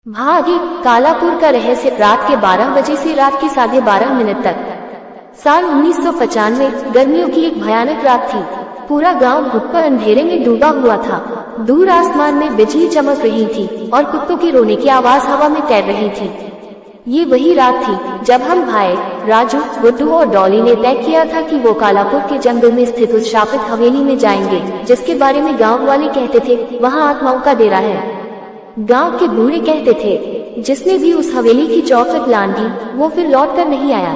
भाग्य कालापुर का रहस्य। रात के 12 बजे से रात के 12:30 तक। साल 1995। गर्मियों की एक भयानक रात थी। पूरा गांव घुटपर अंधेरे में डूबा हुआ था। दूर आसमान में बिजली चमक रही थी और कुत्तों के रोने की आवाज हवा में तैर रही थी। ये वही रात थी जब हम भाई राजू, गुड्डू और डॉली ने तय किया था कि वो कालापुर के जंगल में स्थित उस शापित हवेली में जाएंगे जिसके बारे में गांव वाले कहते थे वहां आत्माओं का डेरा है। गांव के बूढ़े कहते थे जिसने भी उस हवेली की चौखट लांघी वो फिर लौट कर नहीं आया।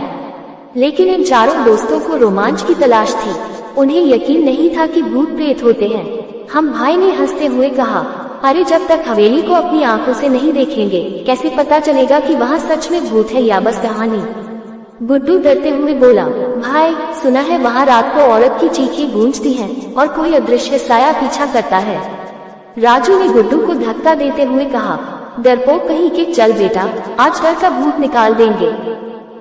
लेकिन इन चारों दोस्तों को रोमांच की तलाश थी। उन्हें यकीन नहीं था कि भूत प्रेत होते हैं। हम भाई ने हंसते हुए कहा, अरे जब तक हवेली को अपनी आंखों से नहीं देखेंगे कैसे पता चलेगा कि वहाँ सच में भूत है या बस कहानी। गुड्डू डरते हुए बोला, भाई सुना है वहाँ रात को औरत की चीखें गूंजती हैं और कोई अदृश्य साया पीछा करता है। राजू ने गुड्डू को धक्का देते हुए कहा, डरपोक कहीं के, चल बेटा आज डर का भूत निकाल देंगे।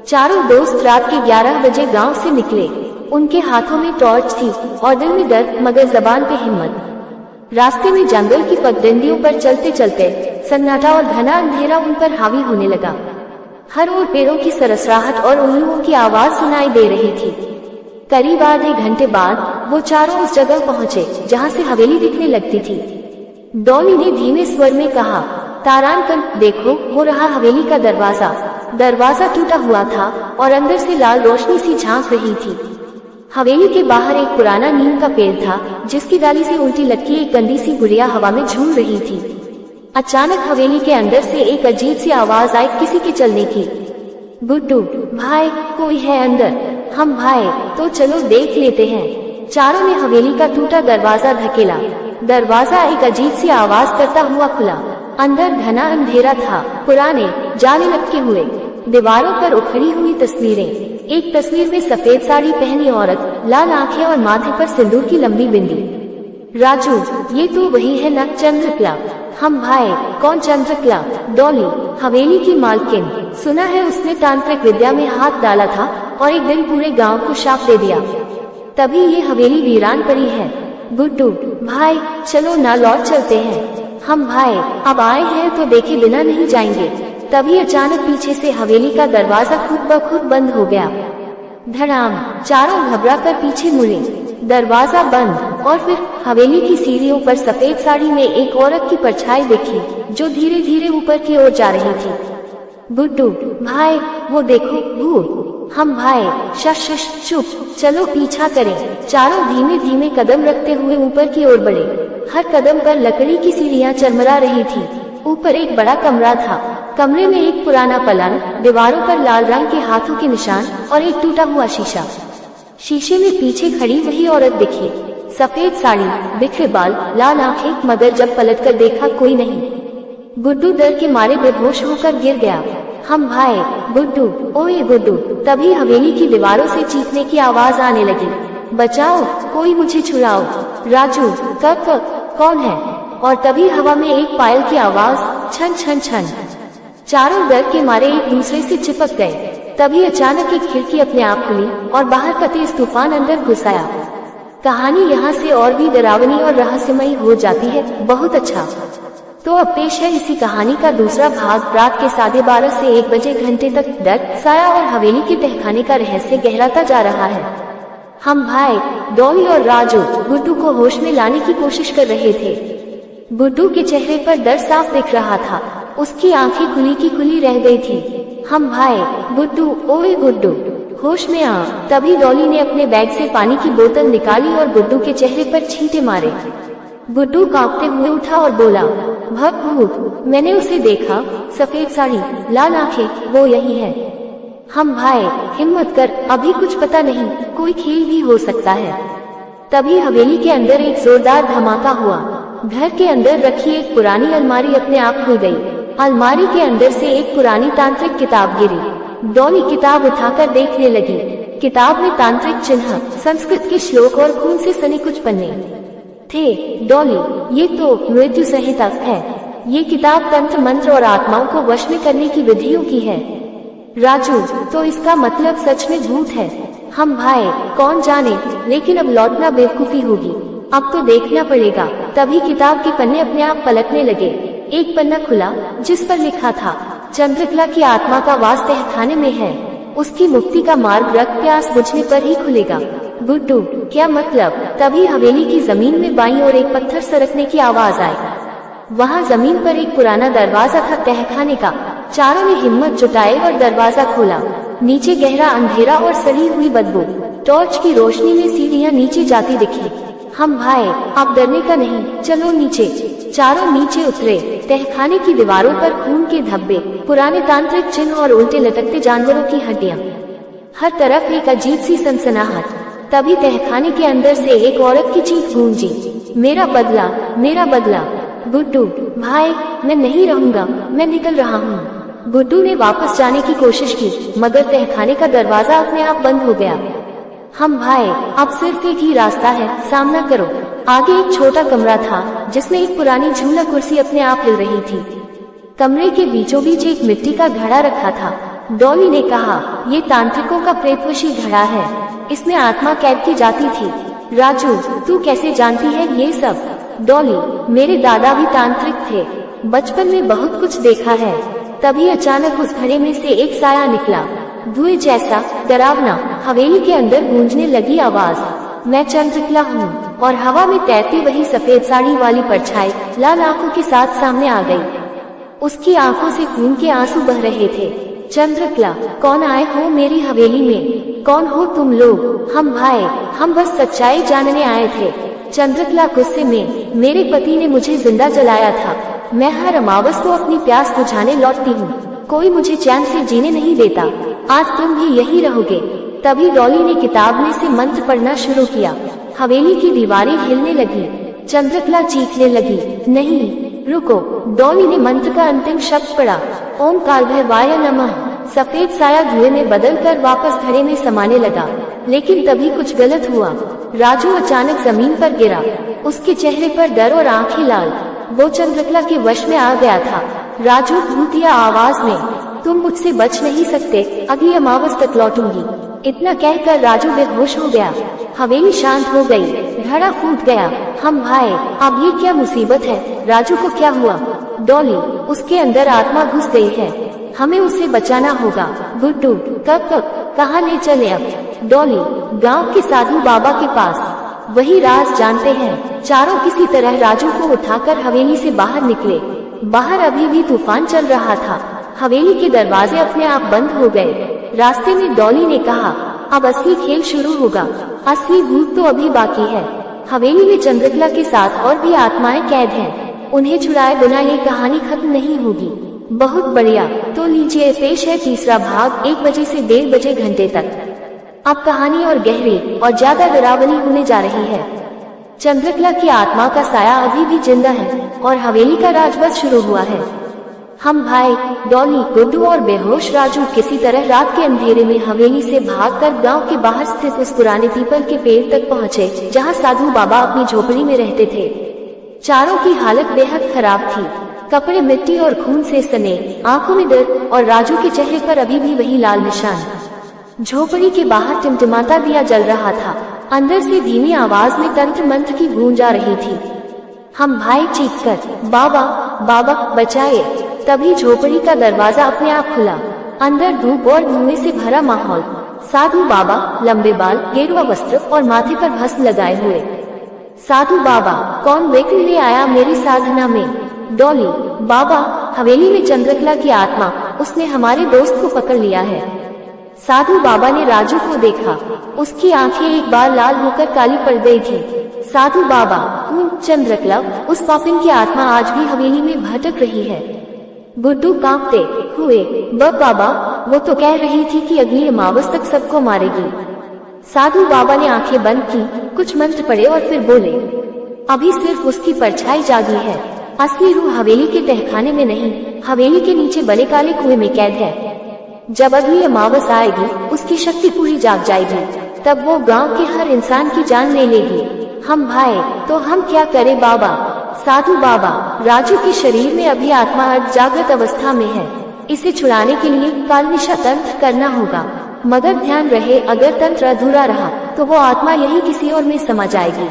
चारों दोस्त रात के 11 बजे गांव से निकले। उनके हाथों में टॉर्च थी और दिल में डर मगर जबान पे हिम्मत। रास्ते में जंगल की पगडंडियों पर चलते चलते सन्नाटा और घना अंधेरा उन पर हावी होने लगा। हर ओर पेड़ों की सरसराहट और उल्लुओं की आवाज सुनाई दे रही थी। करीब आधे घंटे बाद वो चारों उस जगह पहुँचे जहाँ से हवेली दिखने लगती थी। डॉली ने धीमे स्वर में कहा, तारांकन देखो वो रहा हवेली का दरवाजा। दरवाजा टूटा हुआ था और अंदर से लाल रोशनी सी झांक रही थी। हवेली के बाहर एक पुराना नीम का पेड़ था जिसकी डाली से उल्टी लटकी एक गंदी सी गुड़िया हवा में झूल रही थी। अचानक हवेली के अंदर से एक अजीब सी आवाज आई, किसी के चलने की। गुड्डू, भाई कोई है अंदर। हम भाई तो चलो देख लेते हैं। चारों ने हवेली का टूटा दरवाजा धकेला। दरवाजा एक अजीब सी आवाज करता हुआ खुला। अंदर घना अंधेरा था। पुराने जाले लटके हुए, दीवारों पर उखड़ी हुई तस्वीरें। एक तस्वीर में सफेद साड़ी पहनी औरत, लाल आंखें और माथे पर सिंदूर की लंबी बिंदी। राजू, ये तो वही है ना चंद्रकला। हम भाई, कौन चंद्रकला? डॉली, हवेली की मालकिन। सुना है उसने तांत्रिक विद्या में हाथ डाला था और एक दिन पूरे गांव को शाप दे दिया, तभी ये हवेली वीरान पड़ी है। गुड्डू, भाई चलो ना लौट चलते हैं। हम भाई अब आए हैं तो देखे बिना नहीं जाएंगे। तभी अचानक पीछे से हवेली का दरवाजा खुद ब खुद बंद हो गया। धड़ाम। चारों घबरा कर पीछे मुड़े। दरवाजा बंद और फिर हवेली की सीढ़ियों पर सफेद साड़ी में एक औरत की परछाई दिखी जो धीरे धीरे ऊपर की ओर जा रही थी। गुड्डू, भाई वो देखो भूत। हम भाई, शश चुप, चलो पीछा करें। चारों धीमे धीमे कदम रखते हुए ऊपर की ओर बढ़े। हर कदम पर लकड़ी की सीढ़ियां चरमरा रही थी। ऊपर एक बड़ा कमरा था। कमरे में एक पुराना पलंग, दीवारों पर लाल रंग के हाथों के निशान और एक टूटा हुआ शीशा। शीशे में पीछे खड़ी वही औरत दिखी। सफेद साड़ी, बिखरे बाल, लाल आंखें, मगर जब पलटकर देखा कोई नहीं। गुड्डू डर के मारे बेहोश होकर गिर गया। हम भाई, गुड्डू, ओए गुड्डू। तभी हवेली की दीवारों से चीखने की आवाज आने लगी, बचाओ, कोई मुझे छुड़ाओ। राजू, कक कौन है? और तभी हवा में एक पायल की आवाज, छन छन छन। चारों डर के मारे एक दूसरे से चिपक गए। तभी अचानक एक खिड़की अपने आप खुली और बाहर का तेज तूफान अंदर घुस आया। कहानी यहाँ से और भी डरावनी और रहस्यमयी हो जाती है। बहुत अच्छा। तो अब पेश है इसी कहानी का दूसरा भाग। रात के 12:30 से 1 बजे घंटे तक डर, साया और हवेली के तहखाने का रहस्य गहराता जा रहा है। हम भाई, डॉली और राजू गुड्डू को होश में लाने की कोशिश कर रहे थे। गुड्डू के चेहरे पर डर साफ दिख रहा था। उसकी आंखें खुली की खुली रह गई थी। हम भाई, गुड्डू, ओए गुड्डू, होश में आ। तभी डॉली ने अपने बैग से पानी की बोतल निकाली और गुड्डू के चेहरे पर छींटे मारे। गुड्डू कांपते हुए उठा और बोला, भूत, मैंने उसे देखा, सफेद साड़ी, लाल आंखें, वो यही है। हम भाई, हिम्मत कर, अभी कुछ पता नहीं, कोई खेल भी हो सकता है। तभी हवेली के अंदर एक जोरदार धमाका हुआ। घर के अंदर रखी एक पुरानी अलमारी अपने आप खुल गई। अलमारी के अंदर से एक पुरानी तांत्रिक किताब गिरी। डॉली किताब उठाकर देखने लगी। किताब में तांत्रिक चिन्ह, संस्कृत के श्लोक और खून से सने कुछ पन्ने थे। डॉली, ये तो मृत्यु संहिता है। ये किताब तंत्र मंत्र और आत्माओं को वश में करने की विधियों की है। राजू, तो इसका मतलब सच में भूत है। हम भाई, कौन जाने, लेकिन अब लौटना बेवकूफी होगी। अब तो देखना पड़ेगा। तभी किताब के पन्ने अपने आप पलटने लगे। एक पन्ना खुला जिस पर लिखा था, चंद्रकला की आत्मा का वास तहखाने में है, उसकी मुक्ति का मार्ग रक्त प्यास बुझने पर ही खुलेगा। गुड्डू, क्या मतलब? तभी हवेली की जमीन में बाईं ओर एक पत्थर सरकने की आवाज आई। वहाँ जमीन पर एक पुराना दरवाजा था तहखाने का। चारों ने हिम्मत जुटाई और दरवाजा खोला। नीचे गहरा अंधेरा और सड़ी हुई बदबू। टॉर्च की रोशनी में सीढ़ियाँ नीचे जाती दिखी। हम भाई, आप डरने का नहीं, चलो नीचे। चारों नीचे उतरे। तहखाने की दीवारों पर खून के धब्बे, पुराने तांत्रिक चिन्ह और उल्टे लटकते जानवरों की हड्डियां। हर तरफ एक अजीब सी सनसनाहट। तभी तहखाने के अंदर से एक औरत की चीख गूंजी, मेरा बदला, मेरा बदला। गुड्डू, भाई, मैं नहीं रहूंगा, मैं निकल रहा हूँ। गुड्डू ने वापस जाने की कोशिश की, मगर तहखाने का दरवाजा अपने आप बंद हो गया। हम भाई, अब सिर्फ एक ही रास्ता है, सामना करो। आगे एक छोटा कमरा था जिसमें एक पुरानी झूला कुर्सी अपने आप हिल रही थी। कमरे के बीचों बीच एक मिट्टी का घड़ा रखा था। डॉली ने कहा, ये तांत्रिकों का प्रेतवशी घड़ा है, इसमें आत्मा कैद की जाती थी। राजू, तू कैसे जानती है ये सब? डॉली, मेरे दादा भी तांत्रिक थे, बचपन में बहुत कुछ देखा है। तभी अचानक उस घड़े में से एक साया निकला, धुएं जैसा, डरावना। हवेली के अंदर गूंजने लगी आवाज, मैं चंद्रकला हूँ। और हवा में तैरती वही सफेद साड़ी वाली परछाई लाल आंखों के साथ सामने आ गई। उसकी आंखों से खून के आंसू बह रहे थे। चंद्रकला, कौन आए हो मेरी हवेली में? कौन हो तुम लोग? हम भाई, हम बस सच्चाई जानने आए थे। चंद्रकला गुस्से में, मेरे पति ने मुझे जिंदा जलाया था। मैं हर अमावस को अपनी प्यास बुझाने लौटती हूँ, कोई मुझे चैन से जीने नहीं देता। आज तुम भी यही रहोगे। तभी डॉली ने किताब में से मंत्र पढ़ना शुरू किया। हवेली की दीवारें हिलने लगी। चंद्रकला चीखने लगी, नहीं, रुको। डॉली ने मंत्र का अंतिम शब्द पढ़ा, ओम कालभैरवाय नमः। सफेद साया धुएं में बदलकर वापस घड़े में समाने लगा। लेकिन तभी कुछ गलत हुआ। राजू अचानक जमीन पर गिरा, उसके चेहरे पर डर और आंखें लाल। वो चंद्रकला के वश में आ गया था। राजू भूतिया आवाज में, तुम मुझसे बच नहीं सकते, अगली अमावस तक लौटूंगी। इतना कहकर राजू बेहोश हो गया। हवेली शांत हो गई, घड़ा फूट गया। हम भाई, अब ये क्या मुसीबत है? राजू को क्या हुआ? डॉली, उसके अंदर आत्मा घुस गई है, हमें उसे बचाना होगा। गुड्डू, कब तक, कहाँ ले चले अब? डॉली, गांव के साधु बाबा के पास, वही राज जानते हैं। चारों किसी तरह राजू को उठाकर हवेली से बाहर निकले। बाहर अभी भी तूफान चल रहा था। हवेली के दरवाजे अपने आप बंद हो गए। रास्ते में डॉली ने कहा, अब असली खेल शुरू होगा, असली भूत तो अभी बाकी है। हवेली में चंद्रकला के साथ और भी आत्माएं कैद हैं, उन्हें छुड़ाए बिना ये कहानी खत्म नहीं होगी। बहुत बढ़िया, तो लीजिए पेश है तीसरा भाग, 1 बजे से 1:30 बजे घंटे तक। अब कहानी और गहरी और ज्यादा डरावनी होने जा रही है। चंद्रकला की आत्मा का साया अभी भी जिंदा है और हवेली का राज बस शुरू हुआ है। हम भाई, डॉली, गुड्डू और बेहोश राजू किसी तरह रात के अंधेरे में हवेली से भागकर गांव के बाहर स्थित उस पुराने पीपल के पेड़ तक पहुंचे जहां साधु बाबा अपनी झोपड़ी में रहते थे। चारों की हालत बेहद खराब थी, कपड़े मिट्टी और खून से सने, आंखों में डर और राजू के चेहरे पर अभी भी वही लाल निशान। झोपड़ी के बाहर टिमटिमाता दिया जल रहा था, अंदर से धीमी आवाज में तंत्र मंत्र की गूंज आ रही थी। हम भाई चीखकर, बाबा, बाबा बचाए। तभी झोपड़ी का दरवाजा अपने आप खुला। अंदर धूप और धुएं से भरा माहौल। साधु बाबा, लंबे बाल, गेरुआ वस्त्र और माथे पर भस्म लगाए हुए। साधु बाबा, कौन व्यक्ति ले आया मेरी साधना में? डॉली, बाबा, हवेली में चंद्रकला की आत्मा, उसने हमारे दोस्त को पकड़ लिया है। साधु बाबा ने राजू को देखा, उसकी आंखें एक बार लाल होकर काली पड़ गई थी। साधु बाबा, चंद्रकला, उस पापिन की आत्मा आज भी हवेली में भटक रही है। गुड्डू कांपते हुए, बाबा, वो तो कह रही थी कि अगली अमावस तक सबको मारेगी। साधु बाबा ने आंखें बंद की, कुछ मंत्र पढ़े और फिर बोले, अभी सिर्फ उसकी परछाई जागी है, असली रूह हवेली के तहखाने में नहीं, हवेली के नीचे बड़े काले कुएं में कैद है। जब अगली अमावस आएगी, उसकी शक्ति पूरी जाग जाएगी, तब वो गांव के हर इंसान की जान ले लेगी। हम भाई, तो हम क्या करें बाबा? साधु बाबा, राजू के शरीर में अभी आत्मा अर्ध जागृत अवस्था में है, इसे छुड़ाने के लिए कालनिशा तंत्र करना होगा, मगर ध्यान रहे अगर तंत्र अधूरा रहा तो वो आत्मा यही किसी और में समा जाएगी।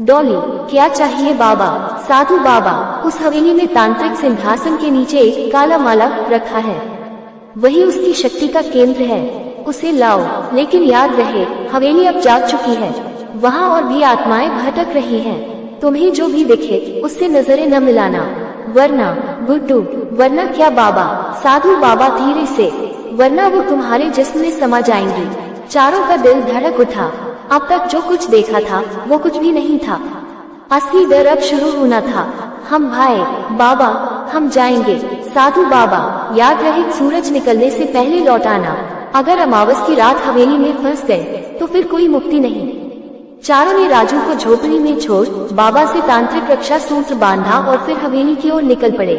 डॉली, क्या चाहिए बाबा? साधु बाबा, उस हवेली में तांत्रिक सिंहासन के नीचे एक काला माला रखा है, वही उसकी शक्ति का केंद्र है, उसे लाओ। लेकिन याद रहे, हवेली अब जाग चुकी है, वहाँ और भी आत्माएं भटक रही हैं। तुम्हें जो भी दिखे उससे नजरें न मिलाना, वरना गुड्डू। वरना क्या बाबा? साधु बाबा धीरे से, वरना वो तुम्हारे जिस्म में समा जाएंगी। चारों का दिल धड़क उठा। अब तक जो कुछ देखा था वो कुछ भी नहीं था, असली डर अब शुरू होना था। हम भाई बाबा, हम जाएंगे। साधु बाबा, याद रहे सूरज निकलने से पहले लौट आना। अगर अमावस की रात हवेली में फंस गए तो फिर कोई मुक्ति नहीं। चारों ने राजू को झोपड़ी में छोड़ बाबा से तांत्रिक रक्षा सूत्र बांधा और फिर हवेली की ओर निकल पड़े।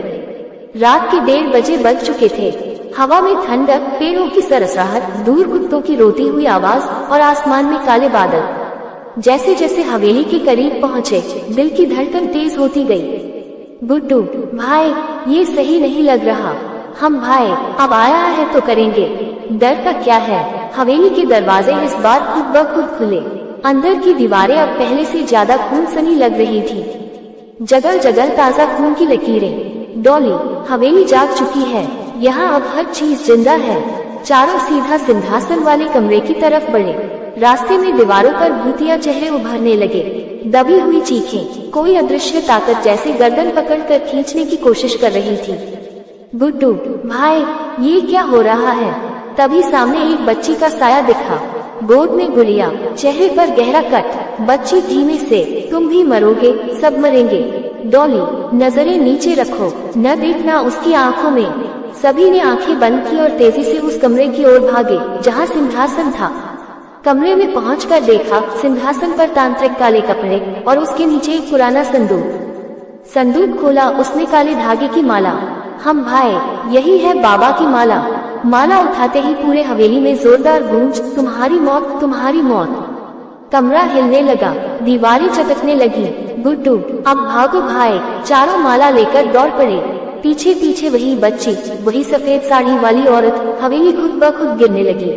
रात के 1:30 बजे बज चुके थे। हवा में ठंडक, पेड़ों की सरसराहट, दूर कुत्तों की रोती हुई आवाज और आसमान में काले बादल। जैसे जैसे हवेली के करीब पहुँचे, दिल की धड़कन तेज होती गई। गुड्डू भाई, ये सही नहीं लग रहा। हम भाई, अब आया है तो करेंगे, डर का क्या है। हवेली के दरवाजे इस बार खुद ब खुद खुले। अंदर की दीवारें अब पहले से ज्यादा खून सनी लग रही थी, जगह जगह ताजा खून की लकीरें। डॉली, हवेली जाग चुकी है, यहाँ अब हर चीज जिंदा है। चारों सीधा सिंहासन वाले कमरे की तरफ बढ़े। रास्ते में दीवारों पर भूतिया चेहरे उभरने लगे, दबी हुई चीखें, कोई अदृश्य ताकत जैसे गर्दन पकड़कर खींचने की कोशिश कर रही थी। गुड्डू भाई, ये क्या हो रहा है? तभी सामने एक बच्ची का साया दिखा, गोद में गुड़िया, चेहरे पर गहरा कट। बच्ची धीमे से, तुम भी मरोगे, सब मरेंगे। डॉली, नजरें नीचे रखो, न देखना उसकी आंखों में। सभी ने आंखें बंद की और तेजी से उस कमरे की ओर भागे जहां सिंहासन था। कमरे में पहुंचकर देखा, सिंहासन पर तांत्रिक काले कपड़े और उसके नीचे एक पुराना संदूक। संदूक खोला, उसमें काले धागे की माला। हम भाई, यही है बाबा की माला। माला उठाते ही पूरे हवेली में जोरदार गूंज, तुम्हारी मौत, तुम्हारी मौत। कमरा हिलने लगा, दीवारें चटकने लगी। गुड्डू, अब भागो भाई। चारों माला लेकर दौड़ पड़े। पीछे पीछे वही बच्ची, वही सफेद साड़ी वाली औरत। हवेली खुद ब खुद गिरने लगी।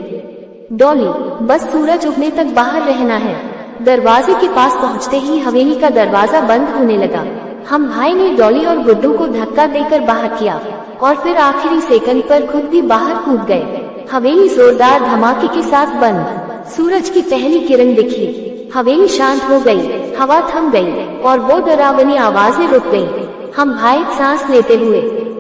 डॉली, बस सूरज उगने तक बाहर रहना है। दरवाजे के पास पहुंचते ही हवेली का दरवाजा बंद होने लगा। हम भाई ने डॉली और गुड्डू को धक्का देकर बाहर किया और फिर आखिरी सेकंड पर खुद भी बाहर कूद गए। हवेली जोरदार धमाके के साथ बंद। सूरज की पहली किरण दिखी, हवेली शांत हो गई, हवा थम गई और वो डरावनी आवाजें रुक गईं। हम भाई सांस लेते हुए,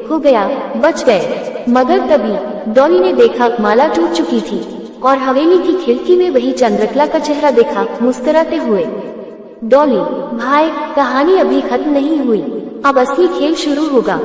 हो गया, बच गए। मगर तभी डॉली ने देखा, माला टूट चुकी थी और हवेली की खिड़की में वही चंद्रकला का चेहरा देखा, मुस्कुराते हुए। डॉली भाई, कहानी अभी खत्म नहीं हुई, अब असली खेल शुरू होगा।